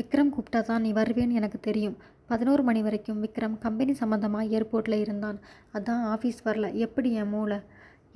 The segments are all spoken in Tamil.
விக்ரம் கூப்பிட்டா தான் நீ வருவேன்னு எனக்கு தெரியும். 11 மணி வரைக்கும் விக்ரம் கம்பெனி சம்மந்தமா ஏர்போர்ட்டில் இருந்தான். அதான் ஆஃபீஸ் வரல. எப்படி என் மூளை?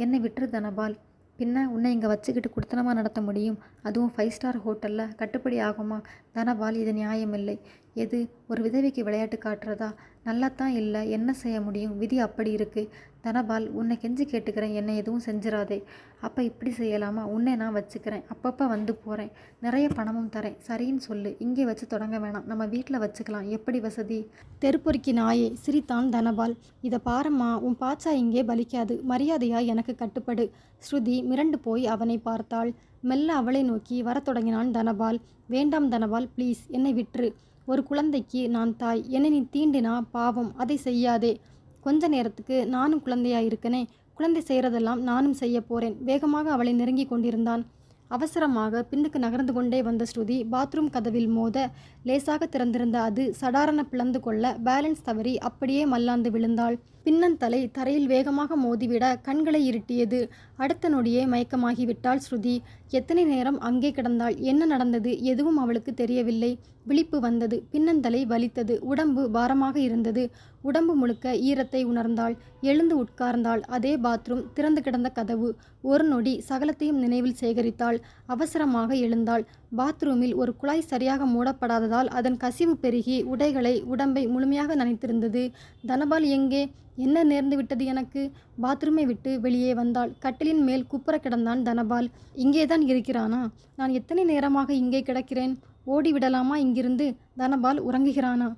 என்னை விட்டுரு தனபால். பின்ன உன்னை இங்கே வச்சுக்கிட்டு குடுத்தனமா நடத்த முடியும்? அதுவும் 5 ஸ்டார் ஹோட்டலில் கட்டுப்படி ஆகுமா? தனபால், இது நியாயமில்லை. எது ஒரு விதவைக்கு விளையாட்டு காட்டுறதா? நல்லாத்தான் இல்லை, என்ன செய்ய முடியும்? விதி அப்படி இருக்கு. தனபால், உன்னை கெஞ்சி கேட்டுக்கிறேன், என்னை எதுவும் செஞ்சிடாதே. அப்போ இப்படி செய்யலாமா? உன்னை நான் வச்சுக்கிறேன், அப்பப்போ வந்து போகிறேன், நிறைய பணமும் தரேன். சரின்னு சொல்லு. இங்கே வச்சு தொடங்க வேணாம், நம்ம வீட்டில் வச்சுக்கலாம். எப்படி வசதி? தெருப்பொறுக்கி நாயே, சிரித்தான் தனபால். இதை பாரம்மா, உன் பாச்சா இங்கே பலிக்காது. மரியாதையா எனக்கு கட்டுப்படு. ஸ்ருதி மிரண்டு போய் அவனை பார்த்தாள். மெல்ல அவளை நோக்கி வரத் தொடங்கினான் தனபால். வேண்டாம் தனபால், ப்ளீஸ், என்னை விட்டுரு. ஒரு குழந்தைக்கு நான் தாய். என்னை நீ தீண்டினா பாவம், அதை செய்யாதே. கொஞ்ச நேரத்துக்கு நானும் குழந்தையா இருக்கனே. குழந்தை செய்கிறதெல்லாம் நானும் செய்ய போறேன். வேகமாக அவளை நெருங்கி கொண்டிருந்தான். அவசரமாக பின்னுக்கு நகர்ந்து கொண்டே வந்த ஸ்ருதி பாத்ரூம் கதவில் மோத லேசாக திறந்திருந்த அது சடாரண பிளந்து கொள்ள பேலன்ஸ் தவறி அப்படியே மல்லாந்து விழுந்தாள். பின்னந்தலை தரையில் வேகமாக மோதிவிட கண்களை இருட்டியது. அடுத்த நொடியே மயக்கமாகிவிட்டாள் ஸ்ருதி. எத்தனை நேரம் அங்கே கிடந்தாள்? என்ன நடந்தது? எதுவும் அவளுக்கு தெரியவில்லை. விழிப்பு வந்தது. பின்னந்தலை வலித்தது. உடம்பு பாரமாக இருந்தது. உடம்பு முழுக்க ஈரத்தை உணர்ந்தாள். எழுந்து உட்கார்ந்தாள். அதே பாத்ரூம், திறந்து கிடந்த கதவு. ஒரு நொடி சகலத்தையும் நினைவில் சேகரித்தாள். அவசரமாக எழுந்தாள். பாத்ரூமில் ஒரு குழாய் சரியாக மூடப்படாததால் அதன் கசிவு பெருகி உடம்பை முழுமையாக நனைத்திருந்தது. தனபால் எங்கே? என்ன நேர்ந்து விட்டது எனக்கு? பாத்ரூமை விட்டு வெளியே வந்தாள். கட்டிலின் மேல் குப்புற கிடந்தான் தனபால். இங்கேதான் இருக்கிறானா? நான் எத்தனை நேரமாக இங்கே கிடக்கிறேன்? ஓடிவிடலாமா இங்கிருந்து? தனபால் உறங்குகிறானா?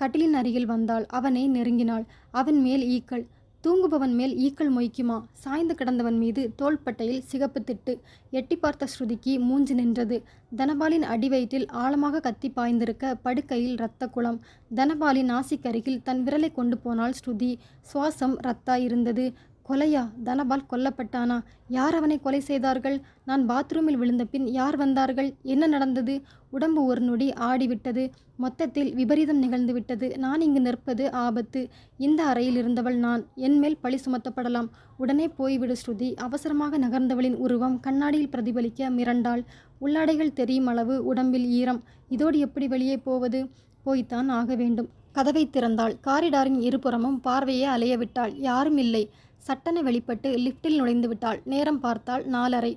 கட்டிலின் அருகில் வந்தாள். அவனை நெருங்கினாள். அவன் மேல் ஈக்கள். தூங்குபவன் மேல் ஈக்கள் மொய்க்குமா? சாய்ந்து கிடந்தவன் மீது தோள்பட்டையில் சிகப்பு திட்டு. எட்டி பார்த்த ஸ்ருதிக்கு மூஞ்சி நின்றது. தனபாலின் அடிவயிற்றில் ஆழமாக கத்தி பாய்ந்திருக்க படுக்கையில் இரத்த குளம். தனபாலின் நாசிக்கருகில் தன் விரலை கொண்டு போனாள் ஸ்ருதி. சுவாசம் ரத்தாய் இருந்தது. கொலையா? தனபால் கொல்லப்பட்டானா? யார் அவனை கொலை செய்தார்கள்? நான் பாத்ரூமில் விழுந்த பின் யார் வந்தார்கள்? என்ன நடந்தது? உடம்பு ஒரு நொடி ஆடிவிட்டது. மொத்தத்தில் விபரீதம் நிகழ்ந்து விட்டது. நான் இங்கு நிற்பது ஆபத்து. இந்த அறையில் இருந்தவள் நான். என் மேல் பழி சுமத்தப்படலாம். உடனே போய்விடு ஸ்ருதி. அவசரமாக நகர்ந்தவளின் உருவம் கண்ணாடியில் பிரதிபலிக்க மிரண்டாள். உள்ளாடைகள் தெரியும் அளவு உடம்பில் ஈரம். இதோடு எப்படி வெளியே போவது? போய்த்தான் ஆக வேண்டும். கதவை திறந்தாள். காரிடாரின் இருபுறமும் பார்வையே அலைய விட்டாள். யாரும் இல்லை. சட்டென வெளிப்பட்டு லிஃப்டில் நுழைந்து விட்டாள். நேரம் பார்த்தாள் 4:30.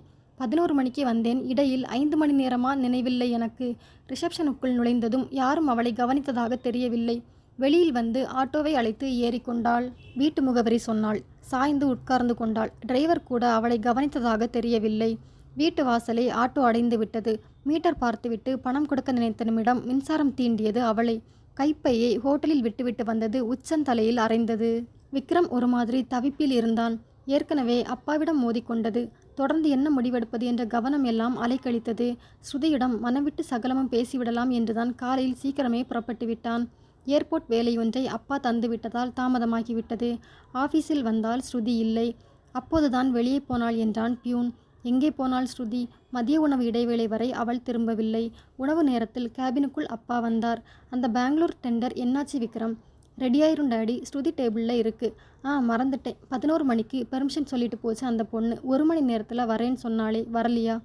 11 மணிக்கு வந்தேன். இடையில் 5 மணி நேரமா நினைவில்லை எனக்கு. ரிசப்ஷனுக்குள் நுழைந்ததும் யாரும் அவளை கவனித்ததாக தெரியவில்லை. வெளியில் வந்து ஆட்டோவை அழைத்து ஏறிக்கொண்டாள். வீட்டு முகவரி சொன்னாள். சாய்ந்து உட்கார்ந்து கொண்டாள். டிரைவர் கூட அவளை கவனித்ததாக தெரியவில்லை. வீட்டு வாசலை ஆட்டோ அடைந்து விட்டது. மீட்டர் பார்த்துவிட்டு பணம் கொடுக்க நினைத்த நிமிடம் மின்சாரம் தீண்டியது அவளை. கைப்பையை ஹோட்டலில் விட்டுவிட்டு வந்தது உச்சந்தலையில் அரைந்தது. விக்ரம் ஒரு மாதிரி தவிப்பில் இருந்தான். ஏற்கனவே அப்பாவிடம் மோதிக்கொண்டது. தொடர்ந்து என்ன முடிவெடுப்பது என்ற கவனம் எல்லாம் அலைக்கழித்தது. ஸ்ருதியிடம் மனவிட்டு சகலமும் பேசிவிடலாம் என்றுதான் காலையில் சீக்கிரமே புறப்பட்டு விட்டான். ஏர்போர்ட் வேலையொன்றை அப்பா தந்துவிட்டதால் தாமதமாகிவிட்டது. ஆஃபீஸில் வந்தால் ஸ்ருதி இல்லை. அப்போதுதான் வெளியே போனாள் என்றான் பியூன். எங்கே போனாள் ஸ்ருதி? மதிய உணவு இடைவேளை வரை அவள் திரும்பவில்லை. உணவு நேரத்தில் கேபினுக்குள் அப்பா வந்தார். அந்த பெங்களூர் டெண்டர் என்னாச்சு விக்ரம்? ரெடியாயிரும் டாடி, ஸ்ருதி டேபிளில் இருக்குது. மறந்துட்டேன். 11 மணிக்கு பெர்மிஷன் சொல்லிட்டு போச்சு அந்த பொண்ணு. 1 மணி நேரத்தில் வரேன்னு சொன்னாலே, வரலையா?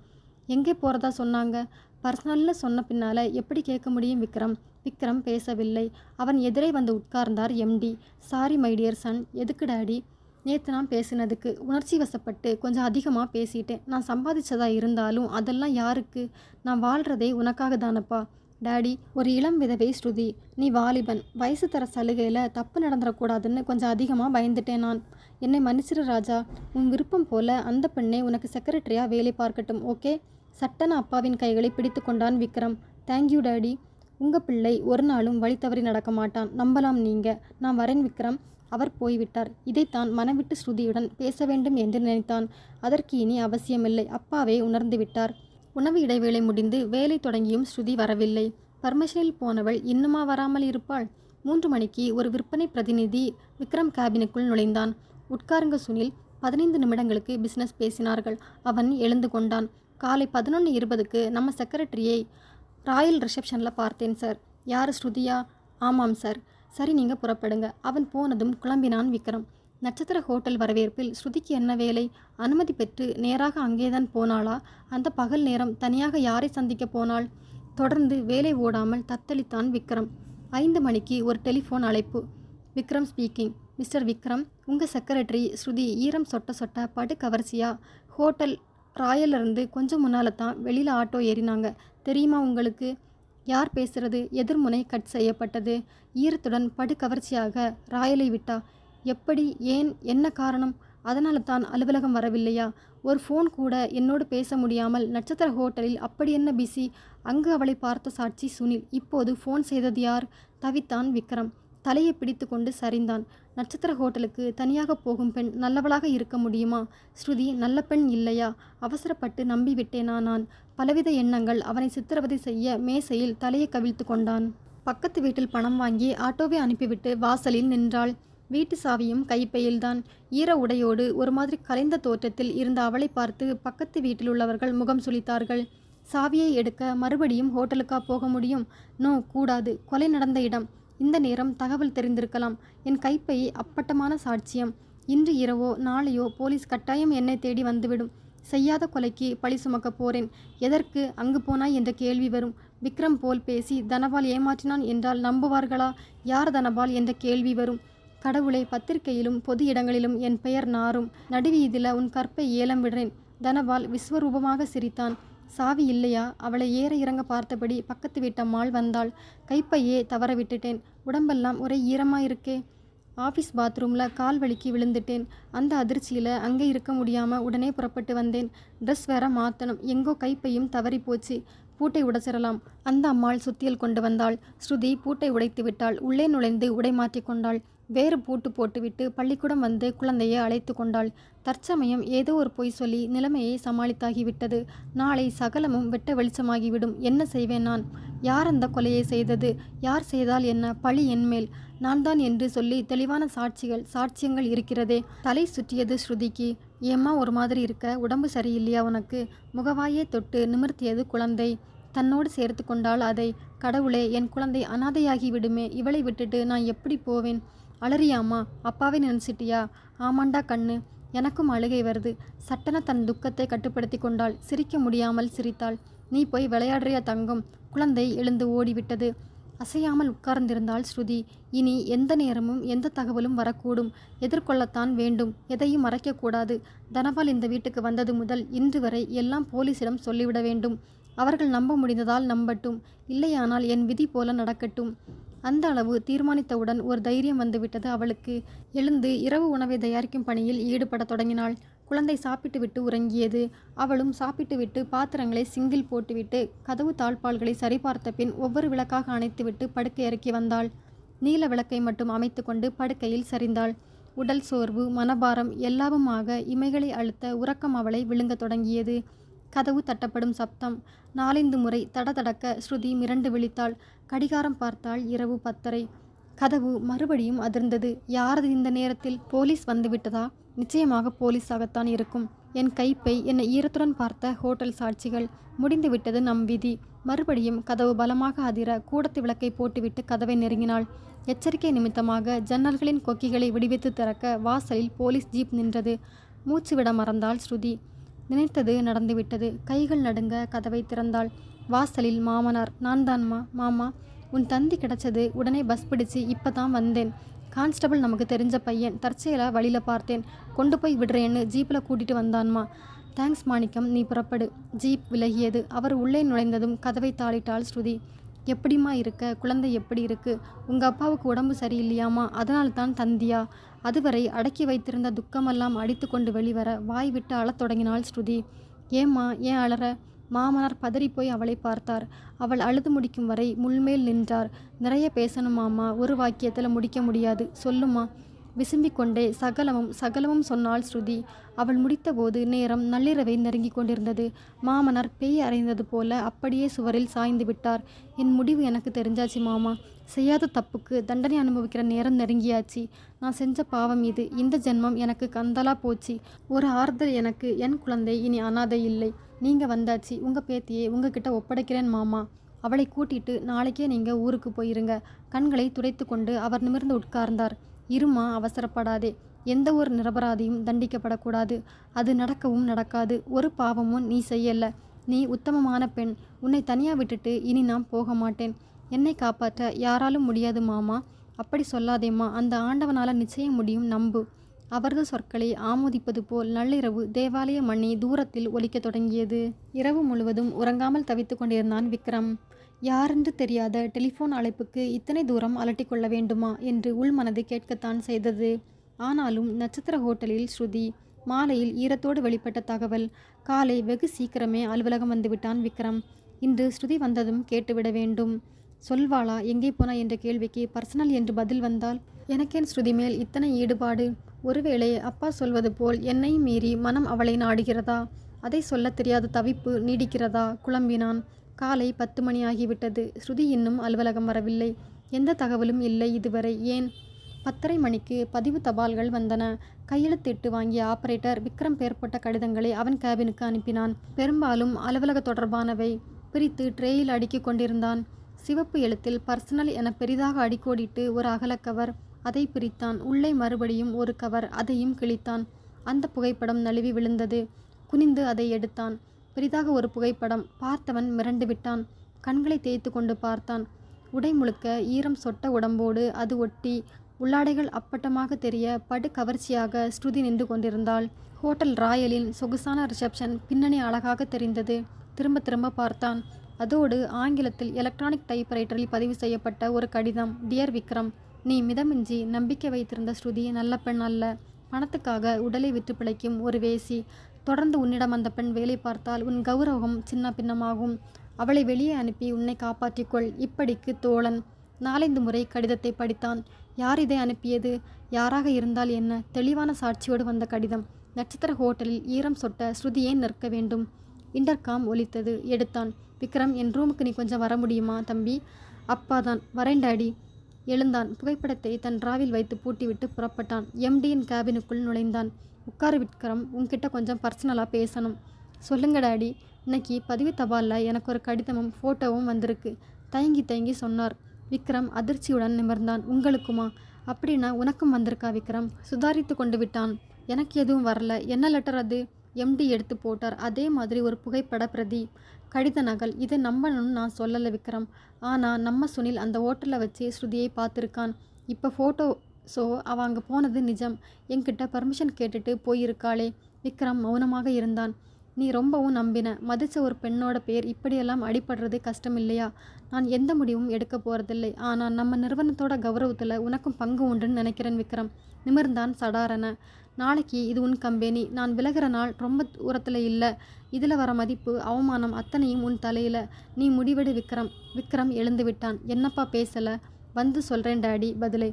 எங்கே போகிறதா சொன்னாங்க? பர்சனல்னு சொன்ன பின்னால் எப்படி கேட்க முடியும் விக்ரம்? விக்ரம் பேசவில்லை. அவன் எதிரே வந்து உட்கார்ந்தார் MD. Sorry my dear son. எதுக்கு டாடி? நேற்று நான் பேசினதுக்கு உணர்ச்சி வசப்பட்டு கொஞ்சம் அதிகமாக பேசிட்டேன். நான் சம்பாதிச்சதா இருந்தாலும் அதெல்லாம் யாருக்கு? நான் வாழ்கிறதே உனக்காக தானப்பா. டாடி, ஒரு இளம் விதவை ஸ்ருதி. நீ வாலிபன். வயசு தர சலுகையில் தப்பு நடந்துடக்கூடாதுன்னு கொஞ்சம் அதிகமாக பயந்துட்டேன் நான். என்னை மன்னிச்சிரு ராஜா. உன் விருப்பம் போல் அந்த பெண்ணை உனக்கு செக்ரட்டரியாக வேலை பார்க்கட்டும், ஓகே? சட்டன அப்பாவின் கைகளை பிடித்து கொண்டான் விக்ரம். Thank you daddy. உங்கள் பிள்ளை ஒரு நாளும் வழி தவறி நடக்க மாட்டான். நம்பலாம் நீங்கள். நான் வரேன் விக்ரம். அவர் போய்விட்டார். இதைத்தான் மனவிட்டு ஸ்ருதியுடன் பேச வேண்டும் என்று நினைத்தான். அதற்கு இனி அவசியமில்லை. அப்பாவே உணர்ந்து விட்டார். உணவு இடைவேளை முடிந்து வேலை தொடங்கியும் ஸ்ருதி வரவில்லை. பர்மிஷனில் போனவள் இன்னுமா வராமல் இருப்பாள்? 3 மணிக்கு ஒரு விற்பனை பிரதிநிதி விக்ரம் கேபினுக்குள் நுழைந்தான். உட்காருங்க சுனில். 15 நிமிடங்களுக்கு பிசினஸ் பேசினார்கள். அவன் எழுந்து கொண்டான். காலை 11:20க்கு நம்ம செக்ரட்டரியை ராயல் ரிசப்ஷனில் பார்த்தேன் சார். யார், ஸ்ருதியா? ஆமாம் சார். சரி, நீங்கள் புறப்படுங்க. அவன் போனதும் குழம்பினான் விக்ரம். நட்சத்திர ஹோட்டல் வரவேற்பில் ஸ்ருதிக்கு என்ன வேலை? அனுமதி பெற்று நேராக அங்கேதான் போனாளா? அந்த பகல் நேரம் தனியாக யாரை சந்திக்க போனாள்? தொடர்ந்து வேலை ஓடாமல் தத்தளித்தான் விக்ரம். 5 மணிக்கு ஒரு டெலிஃபோன் அழைப்பு. விக்ரம் ஸ்பீக்கிங். மிஸ்டர் விக்ரம், உங்கள் செக்ரட்டரி ஸ்ருதி ஈரம் சொட்ட சொட்ட படு கவர்ச்சியா ஹோட்டல் ராயலிருந்து கொஞ்சம் முன்னால் தான் வெளியில் ஆட்டோ ஏறினாங்க. தெரியுமா உங்களுக்கு? யார் பேசுறது? எதிர்முனை கட் செய்யப்பட்டது. ஈரத்துடன் படு கவர்ச்சியாக ராயலை விட்டா? எப்படி? ஏன்? என்ன காரணம்? அதனால தான் அலுவலகம் வரவில்லையா? ஒரு ஃபோன் கூட என்னோடு பேச முடியாமல் நட்சத்திர ஹோட்டலில் அப்படி என்ன பிஸி? அங்கு அவளை பார்த்த சாட்சி சுனில். இப்போது ஃபோன் செய்தது யார்? தவித்தான் விக்ரம். தலையை பிடித்து கொண்டு சரிந்தான். நட்சத்திர ஹோட்டலுக்கு தனியாக போகும் பெண் நல்லவளாக இருக்க முடியுமா? ஸ்ருதி நல்ல பெண் இல்லையா? அவசரப்பட்டு நம்பிவிட்டேனா நான்? பலவித எண்ணங்கள் அவனை சித்திரவதை செய்ய மேசையில் தலையை கவிழ்த்து கொண்டான். பக்கத்து வீட்டில் பணம் வாங்கி ஆட்டோவை அனுப்பிவிட்டு வாசலில் நின்றாள். வீட்டு சாவியும் கைப்பையில்தான். ஈர உடையோடு ஒரு மாதிரி கலைந்த தோற்றத்தில் இருந்த அவளை பார்த்து பக்கத்து வீட்டில் உள்ளவர்கள் முகம் சுளித்தார்கள். சாவியை எடுக்க மறுபடியும் ஹோட்டலுக்கா போக முடியும்? நோ, கூடாது. கொலை நடந்த இடம். இந்த நேரம் தகவல் தெரிந்திருக்கலாம். என் கைப்பை அப்பட்டமான சாட்சியம். இன்று இரவோ நாளையோ போலீஸ் கட்டாயம் என்னை தேடி வந்துவிடும். செய்யாத கொலைக்கு பழி சுமக்க போறேன். எதற்கு அங்கு போனாய் என்ற கேள்வி வரும். விக்ரம் போல் பேசி தனபால் ஏமாற்றினான் என்றால் நம்புவார்களா? யார் தனபால் என்ற கேள்வி வரும். கடவுளை, பத்திரிகையிலும் பொது இடங்களிலும் என் பெயர் நாரும். நடுவீதியில் உன் கற்பை ஏலம் விடுறேன். தனபால் விஸ்வரூபமாக சிரித்தான். சாவி இல்லையா? அவளை ஏற இறங்க பார்த்தபடி பக்கத்து வீட்டம்மாள் வந்தாள். கைப்பையே தவற விட்டுட்டேன். உடம்பெல்லாம் ஒரே ஈரமாயிருக்கே. ஆஃபீஸ் பாத்ரூமில் கால் வலிக்கு விழுந்துட்டேன். அந்த அதிர்ச்சியில் அங்கே இருக்க முடியாமல் உடனே புறப்பட்டு வந்தேன். ட்ரெஸ் வேற மாற்றணும். எங்கோ கைப்பையும் தவறி போச்சு. பூட்டை உடைச்சிடலாம். அந்த அம்மாள் சுத்தியல் கொண்டு வந்தாள். ஸ்ருதி பூட்டை உடைத்து விட்டாள். உள்ளே நுழைந்து உடை மாற்றி கொண்டாள். வேறு பூட்டு போட்டுவிட்டு பள்ளிக்கூடம் வந்து குழந்தையை அழைத்து கொண்டாள். தற்சமயம் ஏதோ ஒரு பொய் சொல்லி நிலைமையை சமாளித்தாகிவிட்டது. நாளை சகலமும் வெட்ட வெளிச்சமாகிவிடும். என்ன செய்வேன் நான்? யார் அந்த கொலையை செய்தது? யார் செய்தால் என்ன? பழி என்மேல். நான் தான் என்று சொல்லி தெளிவான சாட்சியங்கள் இருக்கிறதே. தலை சுற்றியது ஸ்ருதிக்கு. ஏம்மா ஒரு மாதிரி இருக்க? உடம்பு சரியில்லையா உனக்கு? முகவாயே தொட்டு நிமிர்த்தியது குழந்தை. தன்னோடு சேர்த்து கொண்டாள் அதை. கடவுளே, என் குழந்தை அனாதையாகி விடுமே. இவளை விட்டுட்டு நான் எப்படி போவேன்? அலறியாம்மா? அப்பாவை நினைச்சிட்டியா? ஆமாண்டா கண்ணு. எனக்கும் அழுகை வருது. சட்டென தன் துக்கத்தை கட்டுப்படுத்தி கொண்டாள். சிரிக்க முடியாமல் சிரித்தாள். நீ போய் விளையாடுறியா தங்கம்? குழந்தை எழுந்து ஓடிவிட்டது. அசையாமல் உட்கார்ந்திருந்தாள் ஸ்ருதி. இனி எந்த நேரமும் எந்த தகவலும் வரக்கூடும். எதிர்கொள்ளத்தான் வேண்டும். எதையும் மறைக்கக்கூடாது. தனபால் இந்த வீட்டுக்கு வந்தது முதல் இன்று வரை எல்லாம் போலீசிடம் சொல்லிவிட வேண்டும். அவர்கள் நம்ப முடிந்ததால் நம்பட்டும். இல்லையானால் என் விதி போல நடக்கட்டும். அந்த அளவு தீர்மானித்தவுடன் ஒரு தைரியம் வந்துவிட்டது அவளுக்கு. எழுந்து இரவு உணவை தயாரிக்கும் பணியில் ஈடுபடத் தொடங்கினாள். குழந்தை சாப்பிட்டு விட்டு உறங்கியது. அவளும் சாப்பிட்டு விட்டு பாத்திரங்களை சிங்கில் போட்டுவிட்டு கதவு தாழ்பால்களை சரிபார்த்த பின் ஒவ்வொரு விளக்காக அணைத்துவிட்டு படுக்கை இறக்கி வந்தாள். நீல விளக்கை மட்டும் அமைத்து கொண்டு படுக்கையில் சரிந்தாள். உடல் சோர்வு, மனபாரம் எல்லாவுமாக இமைகளை அழுத்த உறக்கம் அவளை விழுங்கத் தொடங்கியது. கதவு தட்டப்படும் சப்தம். 4-5 முறை தடதடக்க ஸ்ருதி மிரண்டு விழித்தாள். கடிகாரம் பார்த்தாள். இரவு 10:30. கதவு மறுபடியும் அதிர்ந்தது. யாரது இந்த நேரத்தில்? போலீஸ் வந்துவிட்டதா? நிச்சயமாக போலீஸாகத்தான் இருக்கும். என் கைப்பை, என்னை ஈரத்துடன் பார்த்த ஹோட்டல் சாட்சிகள். முடிந்துவிட்டது நம் விதி. மறுபடியும் கதவு பலமாக அதிர கூடத்து விளக்கை போட்டுவிட்டு கதவை நெருங்கினாள். எச்சரிக்கை நிமித்தமாக ஜன்னல்களின் கொக்கிகளை விடுவித்து திறக்க வாசலில் போலீஸ் ஜீப் நின்றது. மூச்சு விட மறந்தாள் ஸ்ருதி. நினைத்தது நடந்துவிட்டது. கைகள் நடுங்க கதவை திறந்தாள். வாசலில் மாமனார். நான் தான்மா. மாமா, உன் தந்தி கிடச்சது. உடனே பஸ் பிடிச்சு இப்போ தான் வந்தேன். கான்ஸ்டபிள் நமக்கு தெரிஞ்ச பையன். தற்செயலாக வழியில் பார்த்தேன். கொண்டு போய் விடுறேன்னு ஜீப்பில் கூட்டிகிட்டு வந்தான்மா. தேங்க்ஸ் மாணிக்கம், நீ புறப்படு. ஜீப் விலகியது. அவர் உள்ளே நுழைந்ததும் கதவை தாளிட்டாள் ஸ்ருதி. எப்படிம்மா இருக்க? குழந்தை எப்படி இருக்கு? உங்கள் அப்பாவுக்கு உடம்பு சரியில்லையாமா? அதனால தான் தந்தியா? அதுவரை அடக்கி வைத்திருந்த துக்கமெல்லாம் அடித்து கொண்டு வெளிவர வாய் விட்டு அழத் தொடங்கினாள் ஸ்ருதி. ஏம்மா, ஏன் அழற? மாமனார் பதறிப்போய் அவளை பார்த்தார். அவள் அழுது முடிக்கும் வரை முள்மேல் நின்றார். நிறைய பேசணுமாம்மா, ஒரு வாக்கியத்தில் முடிக்க முடியாது. சொல்லுமா. விசும்பிக்கொண்டே சகலமும் சொன்னாள் ஸ்ருதி. அவள் முடித்தபோது நேரம் நள்ளிரவை நெருங்கி கொண்டிருந்தது. மாமனார் பேய் அறைந்தது போல அப்படியே சுவரில் சாய்ந்து விட்டார். என் முடிவு எனக்கு தெரிஞ்சாச்சு மாமா. செய்யாத தப்புக்கு தண்டனை அனுபவிக்கிற நேரம் நெருங்கியாச்சு. நான் செஞ்ச பாவம் இது. இந்த ஜென்மம் எனக்கு கந்தலா போச்சு. ஒரு ஆறுதல் எனக்கு, என் குழந்தை இனி அனாதை இல்லை. நீங்கள் வந்தாச்சு. உங்கள் பேத்தியை உங்ககிட்ட ஒப்படைக்கிறேன் மாமா. அவளை கூட்டிட்டு நாளைக்கே நீங்கள் ஊருக்கு போயிருங்க. கண்களை துடைத்து கொண்டு அவர் நிமிர்ந்து உட்கார்ந்தார். இருமா, அவசரப்படாதே. எந்த ஒரு நிரபராதியும் தண்டிக்கப்படக்கூடாது. அது நடக்கவும் நடக்காது. ஒரு பாவமும் நீ செய்யல. நீ உத்தமமான பெண். உன்னை தனியாக விட்டுட்டு இனி நான் போக மாட்டேன். என்னை காப்பாற்ற யாராலும் முடியாது மாமா. அப்படி சொல்லாதேம்மா. அந்த ஆண்டவனால் நிச்சயம் முடியும், நம்பு. அவரது சொற்களை ஆமோதிப்பது போல் நள்ளிரவு தேவாலய மணி தூரத்தில் ஒலிக்கத் தொடங்கியது. இரவு முழுவதும் உறங்காமல் தவித்து கொண்டிருந்தான் விக்ரம். யாரென்று தெரியாத டெலிஃபோன் அழைப்புக்கு இத்தனை தூரம் அலட்டிக்கொள்ள வேண்டுமா என்று உள்மனது கேட்கத்தான் செய்தது. ஆனாலும் நட்சத்திர ஹோட்டலில் ஸ்ருதி. மாலையில் ஈரத்தோடு வெளிப்பட்ட தகவல். காலை வெகு சீக்கிரமே அலுவலகம் வந்துவிட்டான் விக்ரம். இன்று ஸ்ருதி வந்ததும் கேட்டுவிட வேண்டும். சொல்வாளா, எங்கே போனா என்ற கேள்விக்கு பர்சனல் என்று பதில் வந்தால்? எனக்கேன் ஸ்ருதி மேல் இத்தனை ஈடுபாடு? ஒருவேளை அப்பா சொல்வது போல் என்னையும் மீறி மனம் அவளை நாடுகிறதா? அதை சொல்லத் தெரியாத தவிப்பு நீடிக்கிறதா? குழம்பினான். காலை 10 மணி ஆகிவிட்டது. ஸ்ருதி இன்னும் அலுவலகம் வரவில்லை. எந்த தகவலும் இல்லை இதுவரை. ஏன்? 10:30 மணிக்கு பதிவு தபால்கள் வந்தன. கையெழுத்திட்டு வாங்கிய ஆபரேட்டர் விக்ரம் பெயர் போட்ட கடிதங்களை அவன் கேபினுக்கு அனுப்பினான். பெரும்பாலும் அலுவலக தொடர்பானவை. பிரித்து ட்ரேயில் அடுக்கிக் கொண்டிருந்தான். சிவப்பு எழுத்தில் பர்சனல் என பெரிதாக அடிக்கோடிட்டு ஒரு அகலக்கவர். அதை பிரித்தான். உள்ளே மறுபடியும் ஒரு கவர். அதையும் கிழித்தான். அந்த புகைப்படம் நழுவி விழுந்தது. குனிந்து அதை எடுத்தான். பெரிதாக ஒரு புகைப்படம். பார்த்தவன் மிரண்டு விட்டான். கண்களை தேய்த்து கொண்டு பார்த்தான். உடை முழுக்க ஈரம் சொட்ட உடம்போடு அது ஒட்டி உள்ளாடைகள் அப்பட்டமாக தெரிய படு கவர்ச்சியாக ஸ்ருதி நின்று கொண்டிருந்தாள். ஹோட்டல் ராயலின் சொகுசான ரிசப்ஷன் பின்னணி அழகாக தெரிந்தது. திரும்ப திரும்ப பார்த்தான். அதோடு ஆங்கிலத்தில் எலக்ட்ரானிக் டைப்ரைட்டரில் பதிவு செய்யப்பட்ட ஒரு கடிதம். டியர் விக்ரம், நீ மிதமின்றி நம்பிக்கை வைத்திருந்த ஸ்ருதி நல்ல பெண் அல்ல. பணத்துக்காக உடலை விற்று பிழைக்கும் ஒரு வேசி. தொடர்ந்து உன்னிடம் அந்த பெண் வேலை பார்த்தால் உன் கௌரவம் சின்ன பின்னமாகும். அவளை வெளியே அனுப்பி உன்னை காப்பாற்றிக்கொள். இப்படிக்கு தோழன். 4-5 முறை கடிதத்தை படித்தான். யார் இதை அனுப்பியது? யாராக இருந்தால் என்ன? தெளிவான சாட்சியோடு வந்த கடிதம். நட்சத்திர ஹோட்டலில் ஈரம் சொட்ட ஸ்ருதி ஏன் நிற்க வேண்டும்? இன்டர்காம் ஒலித்தது. எடுத்தான். விக்ரம், என் ரூமுக்கு நீ கொஞ்சம் வர முடியுமா தம்பி? அப்பாதான். வரேன் டாடி. எழுந்தான். புகைப்படத்தை தன் டிராவில் வைத்து பூட்டிவிட்டு புறப்பட்டான். எம்டியின் கேபினுக்குள் நுழைந்தான். உட்காரு விக்ரம், உன்கிட்ட கொஞ்சம் பர்சனலாக பேசணும். சொல்லுங்க டாடி. இன்னைக்கு பதிவு தபாலில் எனக்கு ஒரு கடிதமும் ஃபோட்டோவும் வந்திருக்கு. தயங்கி தயங்கி சொன்னார். விக்ரம் அதிர்ச்சியுடன் நிமிர்ந்தான். உங்களுக்குமா? அப்படின்னா உனக்கும் வந்திருக்கா விக்ரம்? சுதாரித்து கொண்டு விட்டான். எனக்கு எதுவும் வரல. என்ன லெட்டர் அது? எம்டி எடுத்து போட்டார். அதே மாதிரி ஒரு புகைப்பட பிரதி, கடித நகல். இதை நம்பணும்னு நான் சொல்லலை விக்ரம். ஆனால் நம்ம சுனில் அந்த ஹோட்டலில் வச்சு ஸ்ருதியை பார்த்துருக்கான். இப்போ ஃபோட்டோ அவள் அங்கே போனது நிஜம். என்கிட்ட பர்மிஷன் கேட்டுட்டு போயிருக்காளே. விக்ரம் மௌனமாக இருந்தான். நீ ரொம்பவும் நம்பின. மதிச்ச ஒரு பெண்ணோட பேர் இப்படியெல்லாம் அடிபடுறது கஷ்டம் இல்லையா? நான் எந்த முடிவும் எடுக்க போகிறதில்லை. ஆனால் நம்ம நிறுவனத்தோட கௌரவத்தில் உனக்கும் பங்கு உண்டுன்னு நினைக்கிறேன் விக்ரம். நிமிர்ந்தான் சடாரண. நாளைக்கு இது உன் கம்பெனி. நான் விலகிற நாள் ரொம்ப தூரத்தில் இல்லை. இதில் வர மதிப்பு, அவமானம் அத்தனையும் உன் தலையில். நீ முடிவெடு விக்ரம். விக்ரம் எழுந்து விட்டான். என்னப்பா பேசலை? வந்து சொல்கிறேன் டாடி பதிலை.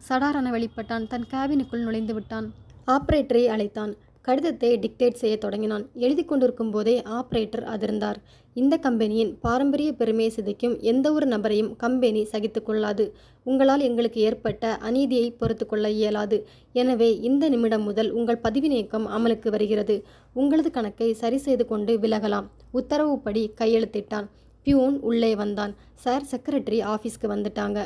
சடாரண வெளிப்பட்டான். தன் கேபினுக்குள் நுழைந்து விட்டான். ஆப்ரேட்டரை அழைத்தான். கடிதத்தை டிக்டேட் செய்ய தொடங்கினான். எழுதி கொண்டிருக்கும் போதே ஆப்ரேட்டர் அதிர்ந்தார். இந்த கம்பெனியின் பாரம்பரிய பெருமையை சிதைக்கும் எந்த ஒரு நபரையும் கம்பெனி சகித்து கொள்ளாது. உங்களால் எங்களுக்கு ஏற்பட்ட அநீதியை பொறுத்து கொள்ள இயலாது. எனவே இந்த நிமிடம் முதல் உங்கள் பதவி நீக்கம் அமலுக்கு வருகிறது. உங்களது கணக்கை சரி செய்து கொண்டு விலகலாம். உத்தரவுப்படி கையெழுத்திட்டான். பியூன் உள்ளே வந்தான். சார், செக்ரட்டரி ஆஃபீஸ்க்கு வந்துட்டாங்க.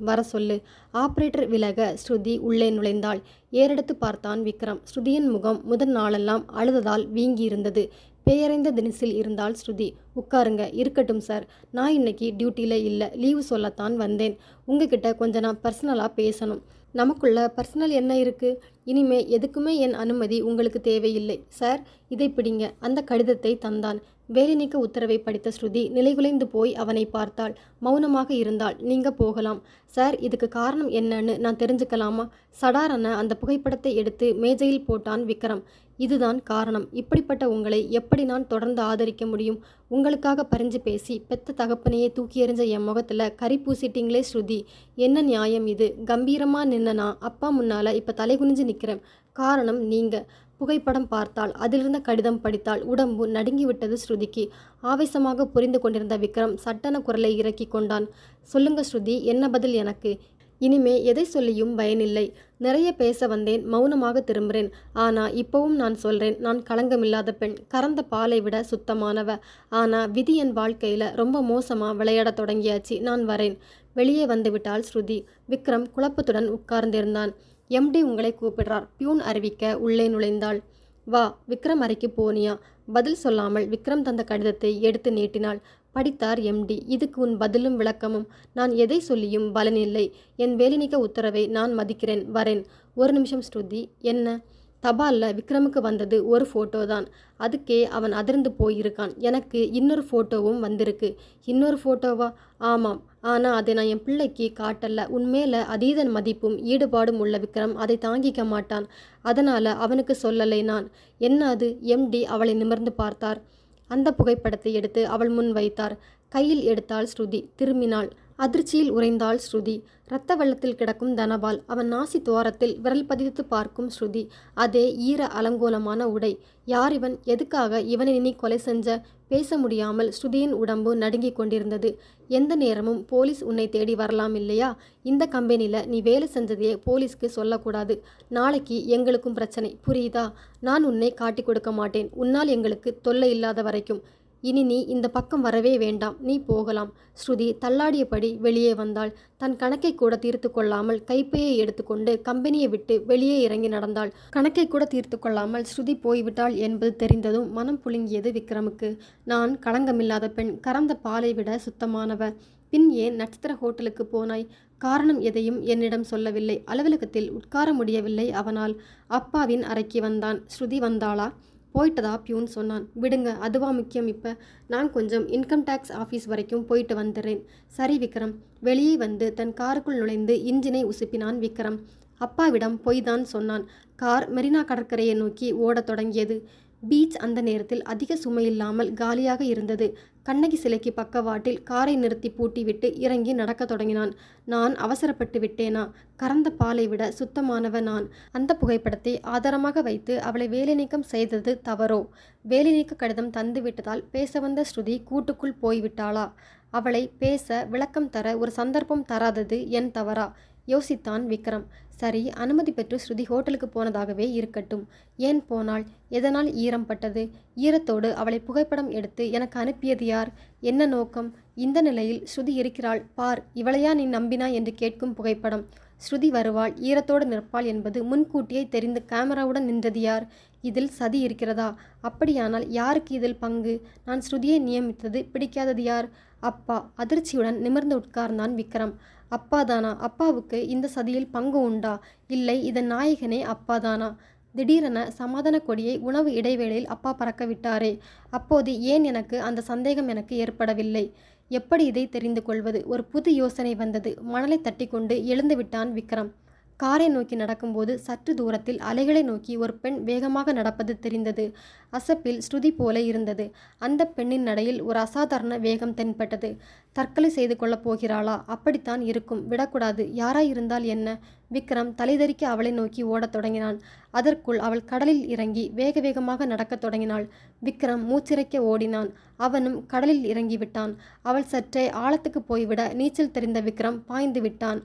வர சொல்லு. ஆப்ரேட்டர் விலக ஸ்ருதி உள்ளே நுழைந்தாள். ஏறெடுத்து பார்த்தான் விக்ரம். ஸ்ருதியின் முகம் முதல் நாளெல்லாம் அழுததால் வீங்கி இருந்தது. பேயறைந்த தினசில் இருந்தாள் ஸ்ருதி. உட்காருங்க. இருக்கட்டும் சார், நான் இன்னைக்கு டியூட்டியில் இல்லை. லீவு சொல்லத்தான் வந்தேன். உங்ககிட்ட கொஞ்சம் நான் பர்சனலாக பேசணும். நமக்குள்ள பர்சனல் என்ன இருக்குது? இனிமே எதுக்குமே என் அனுமதி உங்களுக்கு தேவையில்லை. சார், இதை பிடிங்க. அந்த கடிதத்தை தந்தான். வேலை நீக்க உத்தரவை படித்த ஸ்ருதி நிலைகுலைந்து போய் அவனை பார்த்தாள். மௌனமாக இருந்தாள். நீங்க போகலாம். சார், இதுக்கு காரணம் என்னன்னு நான் தெரிஞ்சுக்கலாமா? சடாரண அந்த புகைப்படத்தை எடுத்து மேஜையில் போட்டான் விக்ரம். இதுதான் காரணம். இப்படிப்பட்ட உங்களை எப்படி நான் தொடர்ந்து ஆதரிக்க முடியும்? உங்களுக்காக பறிஞ்சு பேசி பெத்த தகப்பனையே தூக்கி எறிஞ்ச என் முகத்தில் கறி பூசிட்டீங்களே ஸ்ருதி. என்ன நியாயம் இது? கம்பீரமாக நின்னனா அப்பா முன்னால் இப்போ தலை குனிஞ்சு நிற்கிறேன். காரணம் நீங்க. புகைப்படம் பார்த்தாள். அதிலிருந்த கடிதம் படித்தாள். உடம்பு நடுங்கிவிட்டது ஸ்ருதிக்கு. ஆவேசமாக புரிந்து கொண்டிருந்த விக்ரம் சட்டென குரலை இறக்கி கொண்டான். சொல்லுங்க ஸ்ருதி, என்ன பதில் எனக்கு? இனிமே எதை சொல்லியும் பயனில்லை. நிறைய பேச வந்தேன். மௌனமாக திரும்புகிறேன். ஆனால் இப்போவும் நான் சொல்கிறேன், நான் களங்கமில்லாத பெண். கறந்த பாலை விட சுத்தமானவ. ஆனால் விதி என் வாழ்க்கையில் ரொம்ப மோசமாக விளையாட தொடங்கியாச்சு. நான் வரேன். வெளியே வந்து விட்டாள் ஸ்ருதி. விக்ரம் குழப்பத்துடன் உட்கார்ந்திருந்தான். எம்டி உங்களை கூப்பிடுறார். பியூன் அறிவிக்க உள்ளே நுழைந்தாள். வா. விக்ரம் அறைக்கு போனியா? பதில் சொல்லாமல் விக்ரம் தந்த கடிதத்தை எடுத்து நீட்டினாள். படித்தார் எம்டி. இதுக்கு உன் பதிலும் விளக்கமும்? நான் எதை சொல்லியும் பலனில்லை. என் வேலை நீக்க உத்தரவை நான் மதிக்கிறேன். வரேன். ஒரு நிமிஷம் ஸ்ருதி. என்ன? தபால்ல விக்ரமுக்கு வந்தது ஒரு ஃபோட்டோ தான். அதுக்கே அவன் அதிர்ந்து போயிருக்கான். எனக்கு இன்னொரு ஃபோட்டோவும் வந்திருக்கு. இன்னொரு ஃபோட்டோவா? ஆமாம். ஆனால் அதை நான் என் பிள்ளைக்கு காட்டல. உன்மேல அதீத மதிப்பும் ஈடுபாடும் உள்ள விக்ரம் அதை தாங்கிக்க மாட்டான். அதனால் அவனுக்கு சொல்லலை நான். என்ன அது? எம்டி அவளை நிமிர்ந்து பார்த்தார். அந்த புகைப்படத்தை எடுத்து அவள் முன் வைத்தார். கையில் எடுத்தாள் ஸ்ருதி. திரும்பினாள். அதிர்ச்சியில் உறைந்தாள் ஸ்ருதி. இரத்த வெள்ளத்தில் கிடக்கும் தனபால். அவன் நாசி துவாரத்தில் விரல் பதித்து பார்க்கும் ஸ்ருதி. அதே ஈர அலங்கோலமான உடை. யார் இவன்? எதுக்காக இவனை நீ கொலை செஞ்ச? பேச முடியாமல் ஸ்ருதியின் உடம்பு நடுங்கிக் கொண்டிருந்தது. எந்த நேரமும் போலீஸ் உன்னை தேடி வரலாம் இல்லையா? இந்த கம்பெனியில் நீ வேலை செஞ்சதையே போலீஸ்க்கு சொல்லக்கூடாது. நாளைக்கு எங்களுக்கும் பிரச்சனை, புரியுதா? நான் உன்னை காட்டி கொடுக்க மாட்டேன், உன்னால் எங்களுக்கு தொல்லை இல்லாத வரைக்கும். இனி நீ இந்த பக்கம் வரவே வேண்டாம். நீ போகலாம். ஸ்ருதி தள்ளாடியபடி வெளியே வந்தாள். தன் கணக்கை கூட தீர்த்து கொள்ளாமல் கைப்பையை எடுத்துக்கொண்டு கம்பெனியை விட்டு வெளியே இறங்கி நடந்தாள். கணக்கை கூட தீர்த்து கொள்ளாமல் ஸ்ருதி போய்விட்டாள் என்பது தெரிந்ததும் மனம் புழுங்கியது விக்ரமுக்கு. நான் களங்கமில்லாத பெண், கறந்த பாலை விட சுத்தமானவ. பின் ஏன் நட்சத்திர ஹோட்டலுக்கு போனாய்? காரணம் எதையும் என்னிடம் சொல்லவில்லை. அலுவலகத்தில் உட்கார முடியவில்லை அவனால். அப்பாவின் அறைக்கு வந்தான். ஸ்ருதி வந்தாளா? போயிட்டதா பியூன் சொன்னான். விடுங்க, அதுவா முக்கியம் இப்ப? நான் கொஞ்சம் இன்கம் டேக்ஸ் ஆஃபீஸ் வரைக்கும் போயிட்டு வந்துடுறேன். சரி விக்ரம். வெளியே வந்து தன் காருக்குள் நுழைந்து இன்ஜினை உசுப்பினான் விக்ரம். அப்பாவிடம் பொய் தான் சொன்னான். கார் மெரினா கடற்கரையை நோக்கி ஓடத் தொடங்கியது. பீச் அந்த நேரத்தில் அதிக சுமையில்லாமல் காலியாக இருந்தது. கண்ணகி சிலைக்கு பக்கவாட்டில் காரை நிறுத்தி பூட்டிவிட்டு இறங்கி நடக்கத் தொடங்கினான். நான் அவசரப்பட்டு விட்டேனா? கறந்த பாலை விட சுத்தமானவ நான். அந்த புகைப்படத்தை ஆதாரமாக வைத்து அவளை வேலை நீக்கம் செய்தது தவறோ? வேலை நீக்க கடிதம் தந்து விட்டதால் பேச வந்த ஸ்ருதி கூட்டுக்குள் போய்விட்டாளா? அவளை பேச விளக்கம் தர ஒரு சந்தர்ப்பம் தராதது என் தவறா? யோசித்தான் விக்ரம். சரி, அனுமதி பெற்று ஸ்ருதி ஹோட்டலுக்கு போனதாகவே இருக்கட்டும். ஏன் போனாள்? எதனால் ஈரம் பட்டது? ஈரத்தோடு அவளை புகைப்படம் எடுத்து எனக்கு அனுப்பியது யார்? என்ன நோக்கம்? இந்த நிலையில் ஸ்ருதி இருக்கிறாள் பார், இவளையா நீ நம்பினாய் என்று கேட்கும் புகைப்படம். ஸ்ருதி வருவாள், ஈரத்தோடு நிற்பாள் என்பது முன்கூட்டியே தெரிந்து கேமராவுடன் நின்றது யார்? இதில் சதி இருக்கிறதா? அப்படியானால் யாருக்கு இதில் பங்கு? நான் ஸ்ருதியை நியமித்தது பிடிக்காதது யார்? அப்பா. அதிர்ச்சியுடன் நிமிர்ந்து உட்கார்ந்தான் விக்ரம். அப்பாதானா? அப்பாவுக்கு இந்த சதியில் பங்கு உண்டா? இல்லை, இதன் நாயகனே அப்பாதானா? திடீரென சமாதான கொடியை உணவு இடைவேளையில் அப்பா பறக்க விட்டாரே, அப்போது ஏன் எனக்கு அந்த சந்தேகம் எனக்கு ஏற்படவில்லை? எப்படி இதை தெரிந்து கொள்வது? ஒரு புது யோசனை வந்தது. மணலை தட்டி கொண்டு எழுந்து விட்டான் விக்ரம். காரை நோக்கி நடக்கும்போது சற்று தூரத்தில் அலைகளை நோக்கி ஒரு பெண் வேகமாக நடப்பது தெரிந்தது. அசப்பில் ஸ்ருதி போல இருந்தது. அந்த பெண்ணின் நடையில் ஒரு அசாதாரண வேகம் தென்பட்டது. தற்கொலை செய்து கொள்ளப் போகிறாளா? அப்படித்தான் இருக்கும், விடக்கூடாது. யாராயிருந்தால் என்ன? விக்ரம் தலைதறிக்க அவளை நோக்கி ஓடத் தொடங்கினான். அதற்குள் அவள் கடலில் இறங்கி வேக வேகமாக நடக்கத் தொடங்கினாள். விக்ரம் மூச்சிறைக்க ஓடினான். அவனும் கடலில் இறங்கிவிட்டான். அவள் சற்றே ஆழத்துக்கு போய்விட நீச்சல் தெரிந்த விக்ரம் பாய்ந்து விட்டான்.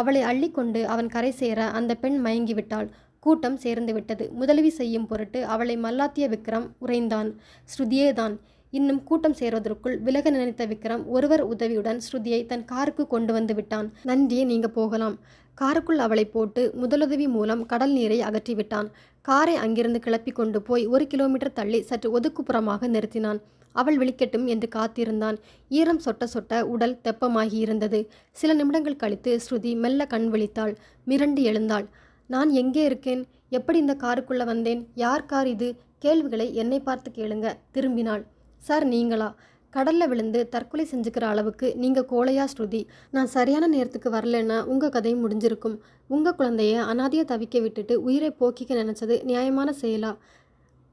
அவளை அள்ளிக்கொண்டு அவன் கரை சேர அந்த பெண் மயங்கிவிட்டாள். கூட்டம் சேர்ந்து விட்டது. முதலுதவி செய்யும் பொருட்டு அவளை மல்லாத்திய விக்ரம் உறைந்தான். ஸ்ருதியேதான். இன்னும் கூட்டம் சேர்வதற்குள் விலக நினைத்த விக்ரம் ஒருவர் உதவியுடன் ஸ்ருதியை தன் காருக்கு கொண்டு வந்து விட்டான். நன்றியே, நீங்க போகலாம். காருக்குள் அவளை போட்டு முதலுதவி மூலம் கடல் நீரை அகற்றிவிட்டான். காரை அங்கிருந்து கிளப்பி கொண்டு போய் 1 கிலோமீட்டர் தள்ளி சற்று ஒதுக்குப்புறமாக நிறுத்தினான். அவள் விழிக்கட்டும் என்று காத்திருந்தான். ஈரம் சொட்ட சொட்ட உடல் தெப்பமாகி இருந்தது. சில நிமிடங்கள் கழித்து ஸ்ருதி மெல்ல கண் விழித்தாள். மிரண்டு எழுந்தாள். நான் எங்கே இருக்கேன்? எப்படி இந்த காருக்குள்ள வந்தேன்? யார் கார் இது? கேள்விகளை என்னை பார்த்து கேளுங்க. திரும்பினாள். சார், நீங்களா? கடல்ல விழுந்து தற்கொலை செஞ்சுக்கிற அளவுக்கு நீங்க கோழையா ஸ்ருதி? நான் சரியான நேரத்துக்கு வரலன்னா உங்க கதை முடிஞ்சிருக்கும். உங்க குழந்தைய அனாதையை தவிக்க விட்டுட்டு உயிரை போக்கிக்க நினைச்சது நியாயமான செயலா?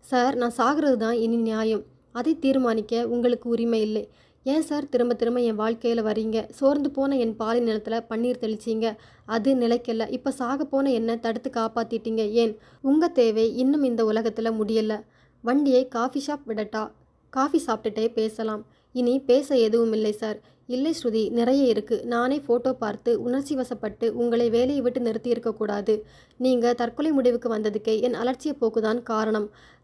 சார், நான் சாகிறது தான் இனி நியாயம். அதை தீர்மானிக்க உங்களுக்கு உரிமை இல்லை. ஏன் சார் திரும்ப திரும்ப என் வாழ்க்கையில் வரீங்க? சோர்ந்து போன என் பாலை நிலத்தில் பன்னீர் தெளிச்சிங்க, அது நிலைக்கல. இப்போ சாக போன என்ன தடுத்து காப்பாற்றிட்டீங்க. ஏன்? உங்கள் தேவை இன்னும் இந்த உலகத்தில் முடியலை. வண்டியை காஃபி ஷாப் விடட்டா? காஃபி சாப்பிட்டுட்டே பேசலாம். இனி பேச எதுவும் இல்லை சார். இல்லை ஸ்ருதி, நிறைய இருக்குது. நானே ஃபோட்டோ பார்த்து உணர்ச்சி வசப்பட்டு உங்களை வேலையை விட்டு நிறுத்தி இருக்கக்கூடாது. நீங்கள் தற்கொலை முடிவுக்கு வந்ததுக்கே என் அலட்சிய போக்குதான்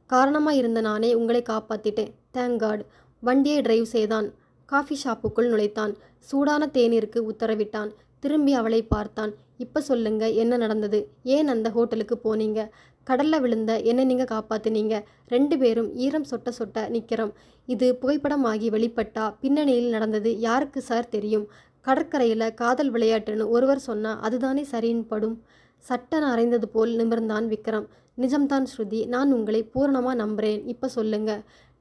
காரணமாக இருந்த நானே உங்களை காப்பாற்றிட்டேன். Thank God. வண்டியை டிரைவ் செய்தான். காஃபி ஷாப்புக்குள் நுழைத்தான். சூடான தேநீருக்கு உத்தரவிட்டான். திரும்பி அவளை பார்த்தான். இப்போ சொல்லுங்க, என்ன நடந்தது? ஏன் அந்த ஹோட்டலுக்கு போனீங்க? கடல்ல விழுந்த என்னை நீங்கள் காப்பாத்தினீங்க. 2 பேரும் ஈரம் சொட்ட சொட்ட நிற்கிறோம். இது புகைப்படமாகி வெளிப்பட்டா பின்னணியில் நடந்தது யாருக்கு சார் தெரியும்? கடற்கரையில் காதல் விளையாட்டுன்னு ஒருவர் சொன்னால் அதுதானே சரின்னு படும். சட்டென அறைந்தது போல் நிமிர்ந்தான் விக்ரம். நிஜம்தான் ஸ்ருதி, நான் உங்களை பூரணமாக நம்புகிறேன். இப்போ சொல்லுங்க.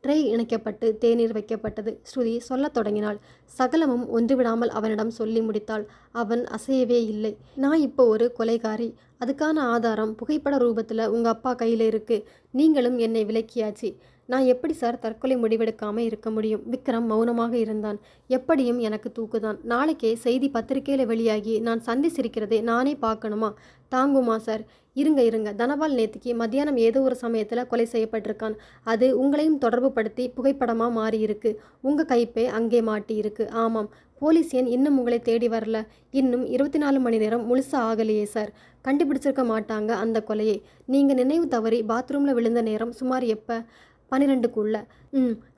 ட்ரே இணைக்கப்பட்டு தேநீர் வைக்கப்பட்டது. ஸ்ருதி சொல்லத் தொடங்கினாள். சகலமும் ஒன்றுவிடாமல் அவனிடம் சொல்லி முடித்தாள். அவன் அசையவே இல்லை. நான் இப்போ ஒரு கொலைகாரி. அதுக்கான ஆதாரம் புகைப்பட ரூபத்தில் உங்கள் அப்பா கையில் இருக்குது. நீங்களும் என்னை விலக்கியாச்சு. நான் எப்படி சார் தற்கொலை முடிவெடுக்காமல் இருக்க முடியும்? விக்ரம் மௌனமாக இருந்தான். எப்படியும் எனக்கு தூக்குதான். நாளைக்கே செய்தி பத்திரிகையில் வெளியாகி நான் சந்திச்சிருக்கிறதே நானே பார்க்கணுமா? தாங்குமா சார்? இருங்க. தனபால் நேத்திக்கு மத்தியானம் ஏதோ ஒரு சமயத்தில் கொலை செய்யப்பட்டிருக்கான். அது உங்களையும் தொடர்பு படுத்தி புகைப்படமாக மாறி இருக்கு. உங்கள் கைப்பே அங்கே மாட்டி இருக்கு. ஆமாம். போலீஸ் ஏன் இன்னும் உங்களை தேடி வரல? இன்னும் 24 மணி நேரம் முழுசாக ஆகலையே சார். கண்டுபிடிச்சிருக்க மாட்டாங்க அந்த கொலையை. நீங்கள் நினைவு தவறி பாத்ரூமில் விழுந்த நேரம் சுமார் எப்போ? 12க்குள்ள.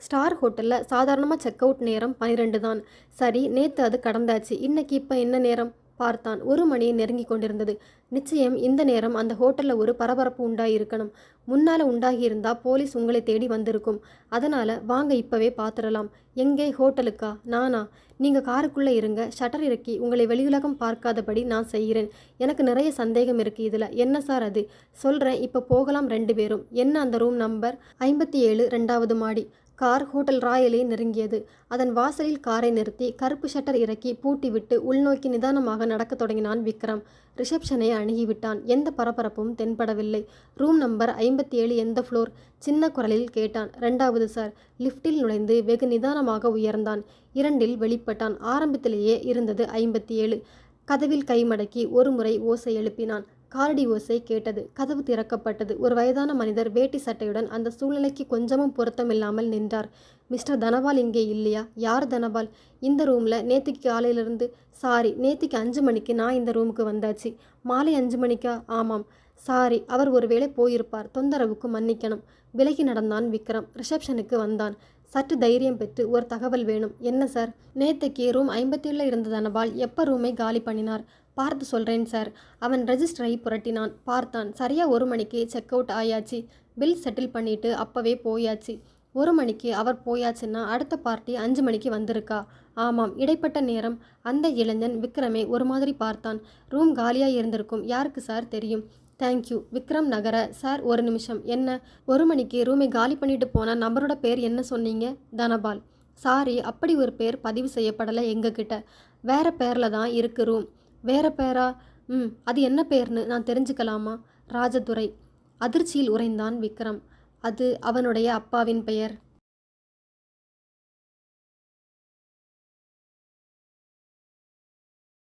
ஸ்டார் ஹோட்டலில் சாதாரணமாக செக் அவுட் நேரம் 12 தான். சரி, நேற்று அது கடந்தாச்சு. இன்னைக்கு இப்போ என்ன நேரம்? பார்த்தான். 1 மணி நெருங்கி கொண்டிருந்தது. நிச்சயம் இந்த நேரம் அந்த ஹோட்டலில் ஒரு பரபரப்பு உண்டாகியிருக்கணும். முன்னால் உண்டாகியிருந்தா போலீஸ் உங்களை தேடி வந்திருக்கும். அதனால் வாங்க இப்போவே பார்த்துடலாம். எங்கே? ஹோட்டலுக்கா? நானா? நீங்கள் காருக்குள்ளே இருங்க. ஷட்டர் இறக்கி உங்களை வெளியுலகம் பார்க்காதபடி நான் செய்கிறேன். எனக்கு நிறைய சந்தேகம் இருக்குது இதில். என்ன சார் அது? சொல்கிறேன், இப்போ போகலாம் 2 பேரும். என்ன அந்த ரூம் நம்பர்? 57, 2வது மாடி. கார் ஹோட்டல் ராயலை நெருங்கியது. அதன் வாசலில் காரை நிறுத்தி கருப்பு ஷட்டர் இறக்கி பூட்டிவிட்டு உள்நோக்கி நிதானமாக நடக்கத் தொடங்கினான் விக்ரம். ரிசப்ஷனை அணுகிவிட்டான். எந்த பரபரப்பும் தென்படவில்லை. ரூம் நம்பர் 57 எந்த ஃப்ளோர்? சின்ன குரலில் கேட்டான். 2வது சார். லிஃப்டில் நுழைந்து வெகு நிதானமாக உயர்ந்தான். 2ல் வெளிப்பட்டான். ஆரம்பத்திலேயே இருந்தது 57. கதவில் கைமடக்கி ஒரு முறை ஓசை எழுப்பினான். காலடி ஓசை கேட்டது. கதவு திறக்கப்பட்டது. ஒரு வயதான மனிதர் வேட்டி சட்டையுடன் அந்த சூழ்நிலைக்கு கொஞ்சமும் பொருத்தமில்லாமல் நின்றார். மிஸ்டர் தனபால் இங்கே இல்லையா? யார் தனபால்? இந்த ரூமில் நேத்திக்கு காலையிலிருந்து. சாரி, நேத்திக்கு 5 மணிக்கு நான் இந்த ரூமுக்கு வந்தாச்சு. மாலை 5 மணிக்கா? ஆமாம். சாரி, அவர் ஒருவேளை போயிருப்பார். தொந்தரவுக்கு மன்னிக்கணும். விலகி நடந்தான் விக்ரம். ரிசப்ஷனுக்கு வந்தான். சற்று தைரியம் பெற்று ஒரு தகவல் வேணும். என்ன சார்? நேத்தைக்கு ரூம் 57 இருந்த தனபால் எப்போ ரூமை காலி பண்ணினார்? பார்த்து சொல்கிறேன் சார். அவன் ரெஜிஸ்டரை புரட்டினான். பார்த்தான். சரியாக 1 மணிக்கு செக் அவுட் ஆயாச்சு. பில் செட்டில் பண்ணிட்டு அப்போவே போயாச்சு. 1 மணிக்கு அவர் போயாச்சுன்னா அடுத்த பார்ட்டி 5 மணிக்கு வந்திருக்கா? ஆமாம். இடைப்பட்ட நேரம். அந்த இளைஞன் விக்ரமை ஒரு மாதிரி பார்த்தான். ரூம் காலியாக இருந்திருக்கும். யாருக்கு சார் தெரியும்? தேங்க்யூ. விக்ரம் நகர. சார், 1 நிமிஷம். என்ன? 1 மணிக்கு ரூமை காலி பண்ணிட்டு போன நபரோட பேர் என்ன சொன்னீங்க? தனபால். சாரி, அப்படி ஒரு பேர் பதிவு செய்யப்படலை எங்ககிட்ட. வேற பேரில் தான் இருக்கு ரூம். வேற பேரா? அது என்ன பேர்னு நான் தெரிஞ்சுக்கலாமா? ராஜதுரை. அதிர்ச்சியில் உறைந்தான் விக்ரம். அது அவனுடைய அப்பாவின் பெயர்.